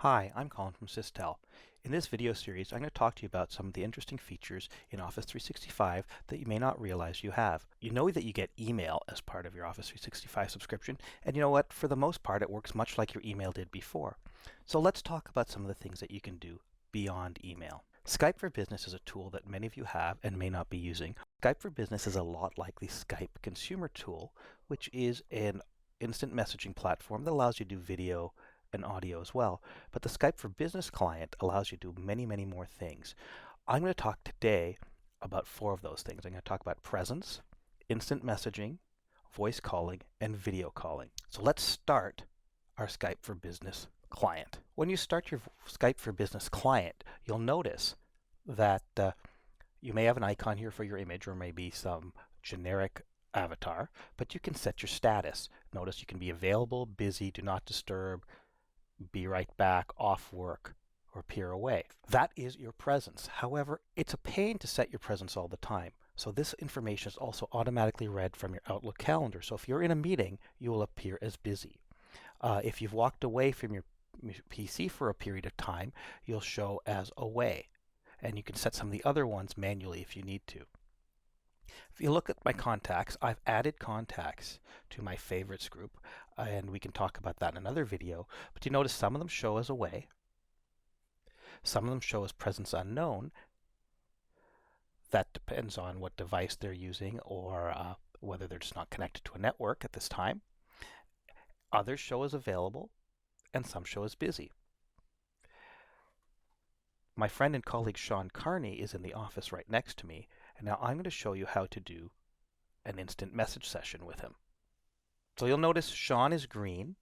Hi, I'm Colin from Cistel. In this video series, I'm going to talk to you about some of the interesting features in Office 365 that you may not realize you have. You know that you get email as part of your Office 365 subscription, and you know what? For the most part, it works much like your email did before. So let's talk about some of the things that you can do beyond email. Skype for Business is a tool that many of you have and may not be using. Skype for Business is a lot like the Skype consumer tool, which is an instant messaging platform that allows you to do video and audio as well. But the Skype for Business client allows you to do many, many more things. I'm going to talk today about 4 of those things. I'm going to talk about presence, instant messaging, voice calling, and video calling. So let's start our Skype for Business client. When you start your Skype for Business client, you'll notice that you may have an icon here for your image or maybe some generic avatar, but you can set your status. Notice you can be available, busy, do not disturb, be right back, off work, or appear away. That is your presence. However, it's a pain to set your presence all the time. So this information is also automatically read from your Outlook calendar. So if you're in a meeting, you will appear as busy. If you've walked away from your PC for a period of time, you'll show as away. And you can set some of the other ones manually if you need to. If you look at my contacts, I've added contacts to my favorites group, and we can talk about that in another video. But you notice some of them show as away, some of them show as presence unknown. That depends on what device they're using or whether they're just not connected to a network at this time. Others show as available, and some show as busy. My friend and colleague Sean Carney is in the office right next to me, and now I'm going to show you how to do an instant message session with him. So you'll notice Sean is green.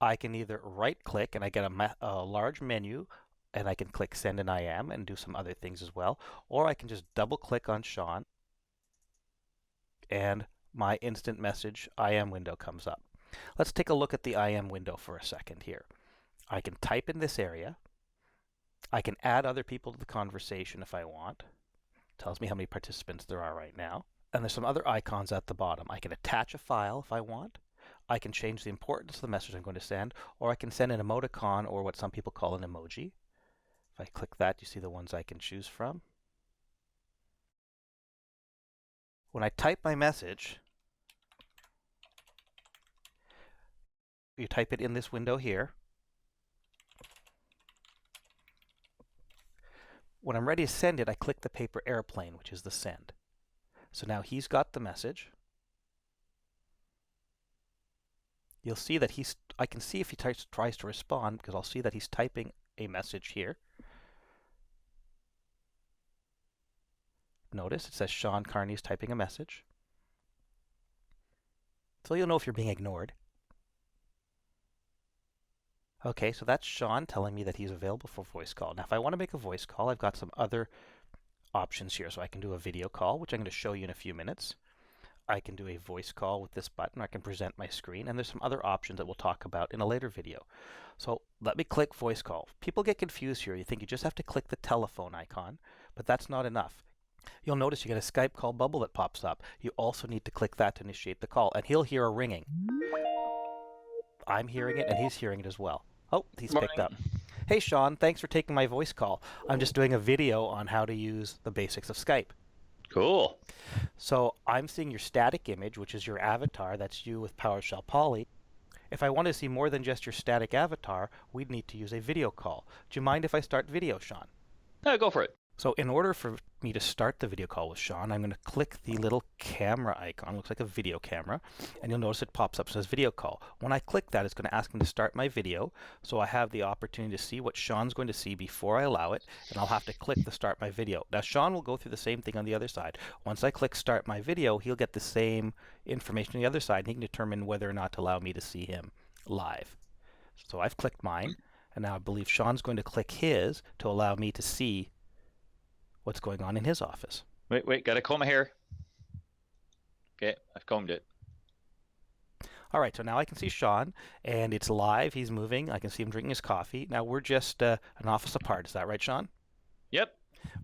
I can either right click and I get a large menu and I can click send an IM and do some other things as well, or I can just double click on Sean and my instant message IM window comes up. Let's take a look at the IM window for a second here. I can type in this area. I can add other people to the conversation if I want. Tells me how many participants there are right now. And there's some other icons at the bottom. I can attach a file if I want. I can change the importance of the message I'm going to send, or I can send an emoticon or what some people call an emoji. If I click that, you see the ones I can choose from. When I type my message, you type it in this window here. When I'm ready to send it, I click the paper airplane, which is the send. So now he's got the message. You'll see that I can see if he tries to respond because I'll see that he's typing a message here. Notice it says Sean Carney is typing a message. So you'll know if you're being ignored. Okay, so that's Sean telling me that he's available for voice call. Now if I want to make a voice call, I've got some other options here. So I can do a video call, which I'm going to show you in a few minutes. I can do a voice call with this button. I can present my screen, and there's some other options that we'll talk about in a later video. So let me click voice call. People get confused here. You think you just have to click the telephone icon, but that's not enough. You'll notice you get a Skype call bubble that pops up. You also need to click that to initiate the call, and he'll hear a ringing. I'm hearing it, and he's hearing it as well. Oh, he's picked up. Hey, Sean, thanks for taking my voice call. I'm just doing a video on how to use the basics of Skype. Cool. So I'm seeing your static image, which is your avatar. That's you with PowerShell Poly. If I want to see more than just your static avatar, we'd need to use a video call. Do you mind if I start video, Sean? No, go for it. So in order for me to start the video call with Sean, I'm going to click the little camera icon. It looks like a video camera. And you'll notice it pops up and says video call. When I click that, it's going to ask me to start my video. So I have the opportunity to see what Sean's going to see before I allow it. And I'll have to click the start my video. Now Sean will go through the same thing on the other side. Once I click start my video, he'll get the same information on the other side. And he can determine whether or not to allow me to see him live. So I've clicked mine. And now I believe Sean's going to click his to allow me to see what's going on in his office. Wait, gotta comb my hair. Okay, I've combed it. All right, so now I can see Sean, and it's live. He's moving. I can see him drinking his coffee. Now we're just an office apart. Is that right, Sean? Yep.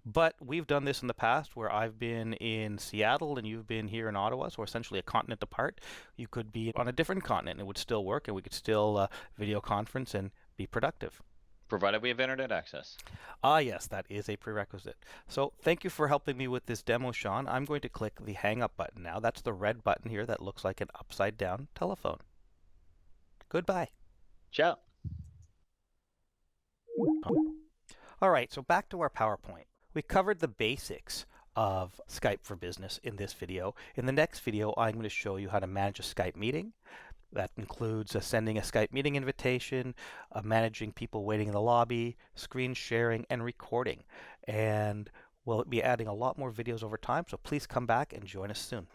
But we've done this in the past where I've been in Seattle and you've been here in Ottawa, so essentially a continent apart. You could be on a different continent and it would still work, and we could still video conference and be productive. provided we have internet access. Ah, yes, that is a prerequisite. So thank you for helping me with this demo, Sean. I'm going to click the hang up button now. That's the red button here that looks like an upside down telephone. Goodbye. Ciao. All right, so back to our PowerPoint. We covered the basics of Skype for Business in this video. In the next video, I'm going to show you how to manage a Skype meeting. That includes sending a Skype meeting invitation, managing people waiting in the lobby, screen sharing, and recording. And we'll be adding a lot more videos over time, so please come back and join us soon.